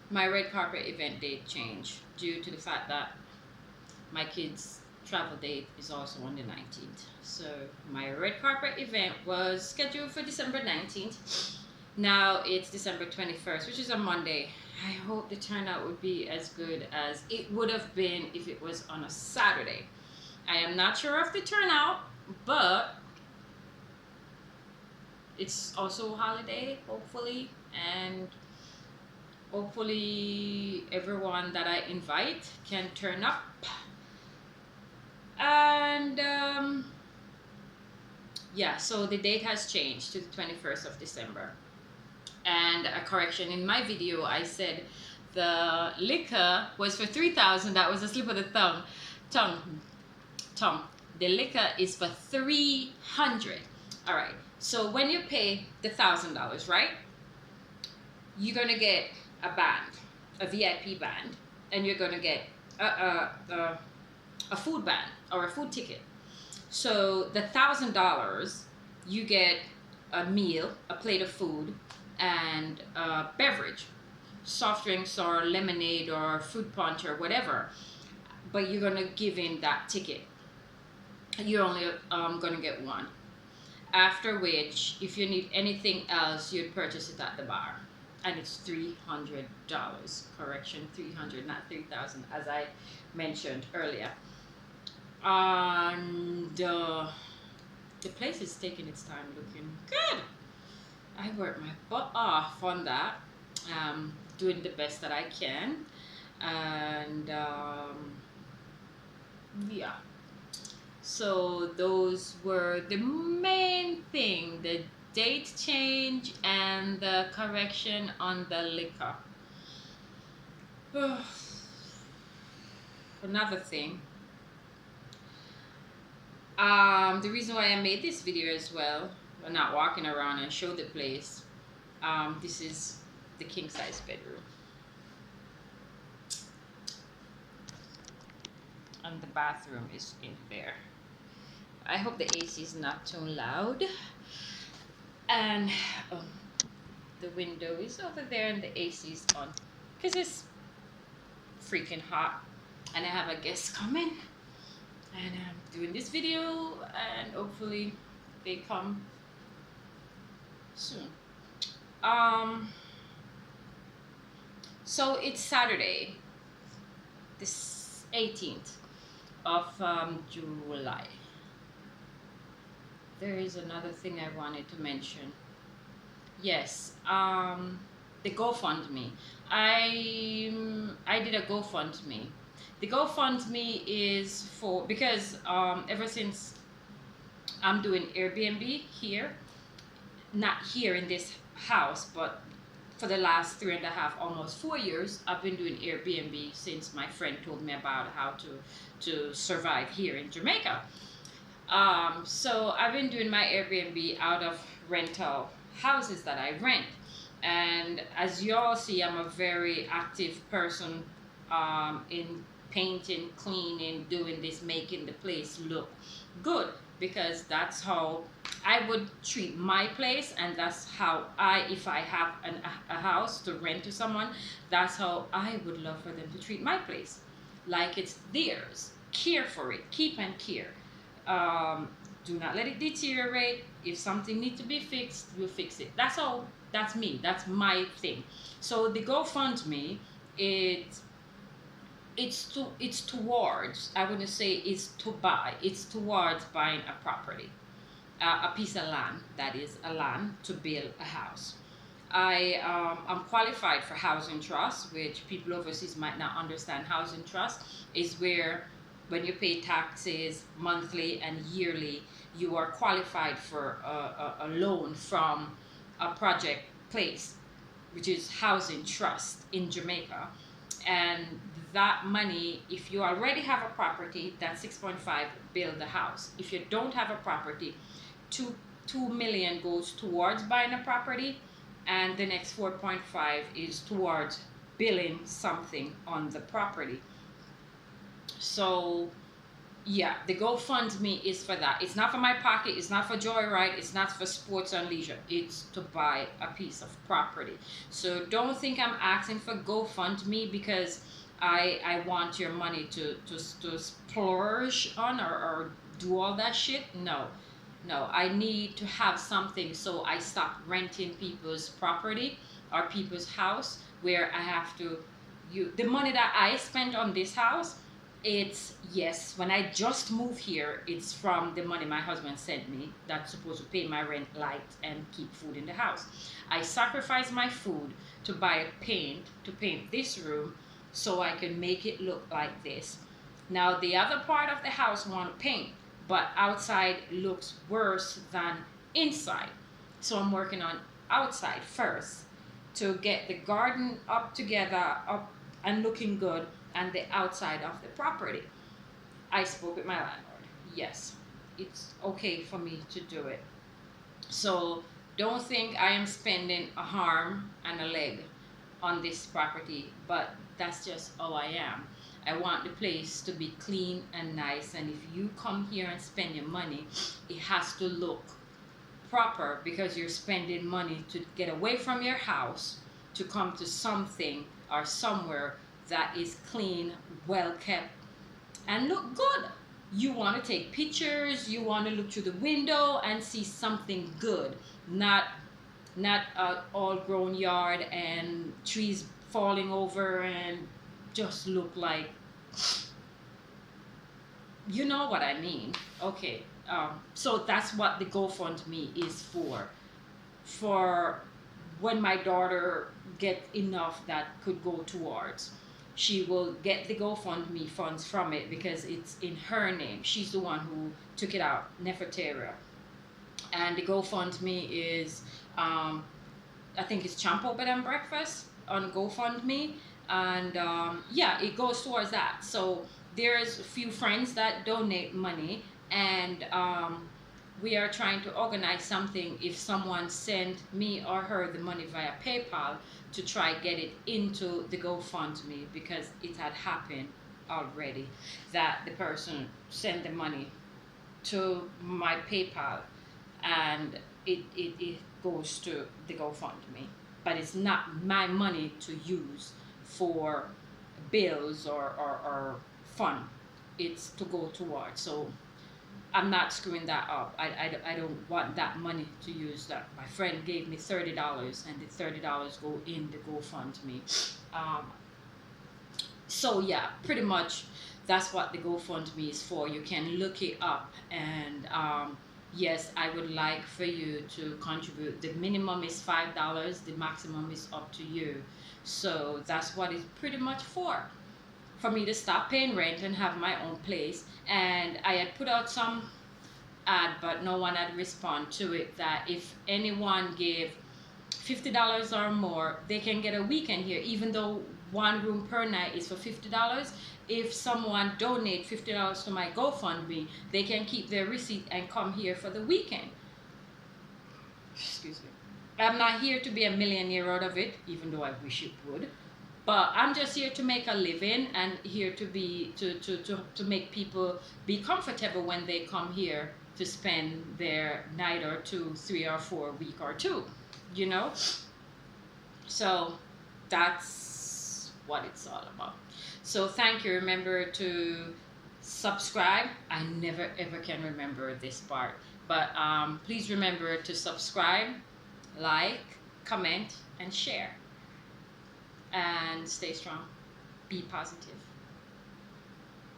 my red carpet event date changed due to the fact that my kids' travel date is also on the 19th. So my red carpet event was scheduled for December 19th. Now it's December 21st, which is a Monday. I hope the turnout would be as good as it would have been if it was on a Saturday. I am not sure of the turnout, but it's also a holiday, hopefully, and hopefully everyone that I invite can turn up. And yeah, so the date has changed to the 21st of December. And a correction, in my video I said the liquor was for 3,000. That was a slip of the tongue. The liquor is for 300. All right, so when you pay the $1,000, right, you're gonna get a band, a VIP band, and you're gonna get a food band or a food ticket. So the $1,000, you get a meal, a plate of food, and a beverage, soft drinks or lemonade or fruit punch or whatever. But you're gonna give in that ticket. You're only gonna get one. After which, if you need anything else, you'd purchase it at the bar, and it's $300. Correction, 300, not 3,000, as I mentioned earlier. And the place is taking its time, looking good. I worked my butt off on that, doing the best that I can, and yeah. So those were the main thing: the date change and the correction on the liquor. Another thing. The reason why I made this video as well, I'm not walking around and show the place. This is the king size bedroom, and the bathroom is in there. I hope the AC is not too loud, and the window is over there and the AC is on because it's freaking hot, and I have a guest coming, and I'm doing this video, and hopefully they come soon. So it's Saturday, this 18th of July. There is another thing I wanted to mention. Yes, the GoFundMe. I did a GoFundMe. The GoFundMe is for, because ever since I'm doing Airbnb here, not here in this house, but for the last 3.5, almost 4 years, I've been doing Airbnb since my friend told me about how to survive here in Jamaica. So I've been doing my Airbnb out of rental houses that I rent. And as you all see, I'm a very active person in painting, cleaning, doing this, making the place look good, because that's how I would treat my place, and that's how if I have a house to rent to someone, that's how I would love for them to treat my place, like it's theirs. Care for it, keep and care. Do not let it deteriorate. If something needs to be fixed, we'll fix it. That's all. That's me. That's my thing. So the GoFundMe, it's towards, I wouldn't say it's to buy, it's towards buying a property, a piece of land, that is a land to build a house. I'm qualified for housing trust, which people overseas might not understand. Housing trust is where, when you pay taxes monthly and yearly, you are qualified for a loan from a project place, which is housing trust in Jamaica. And that money, if you already have a property, that's 6.5, build the house. If you don't have a property, 2 million goes towards buying a property, and the next 4.5 is towards building something on the property. So Yeah, the GoFundMe is for that. It's not for my pocket. It's not for joyride. It's not for sports and leisure. It's to buy a piece of property. So don't think I'm asking for GoFundMe because I want your money to splurge on or do all that shit. No, no. I need to have something so I stop renting people's property or people's house where I have to the money that I spent on this house, it's yes, when I just moved here, it's from the money my husband sent me that's supposed to pay my rent, light, and keep food in the house. I sacrificed my food to buy paint to paint this room so I can make it look like this. Now the other part of the house want paint, but outside looks worse than inside. So I'm working on outside first to get the garden up together, up and looking good, and the outside of the property. I spoke with my landlord. Yes, it's okay for me to do it. So don't think I am spending a arm and a leg on this property, but that's just how I am. I want the place to be clean and nice, and if you come here and spend your money, it has to look proper because you're spending money to get away from your house to come to something or somewhere that is clean, well kept, and look good. You want to take pictures, you want to look through the window and see something good, not a all grown yard and trees falling over and just look like, you know what I mean. Okay, so that's what the GoFundMe is for when my daughter get enough that could go towards. She will get the GoFundMe funds from it because it's in her name. She's the one who took it out, Nefertera. And the GoFundMe is, I think it's Csompo Bed and Breakfast on GoFundMe. And yeah, it goes towards that. So there's a few friends that donate money, and we are trying to organize something if someone sent me or her the money via PayPal to try get it into the GoFundMe, because it had happened already that the person sent the money to my PayPal and it goes to the GoFundMe, but it's not my money to use for bills or fun. It's to go towards. So I'm not screwing that up. I don't want that money to use that. My friend gave me $30 and the $30 go in the GoFundMe. So yeah, pretty much that's what the GoFundMe is for. You can look it up, and yes, I would like for you to contribute. The minimum is $5, the maximum is up to you. So that's what it's pretty much for me to stop paying rent and have my own place. And I had put out some ad, but no one had responded to it, that if anyone gave $50 or more, they can get a weekend here, even though one room per night is for $50. If someone donate $50 to my GoFundMe, they can keep their receipt and come here for the weekend. Excuse me. I'm not here to be a millionaire out of it, even though I wish it would. But I'm just here to make a living and here to be to make people be comfortable when they come here to spend their night or two, 3 or 4 week or two, you know? So that's what it's all about. So thank you. Remember to subscribe. I never ever can remember this part, but please remember to subscribe, like, comment, and share. And stay strong. Be positive.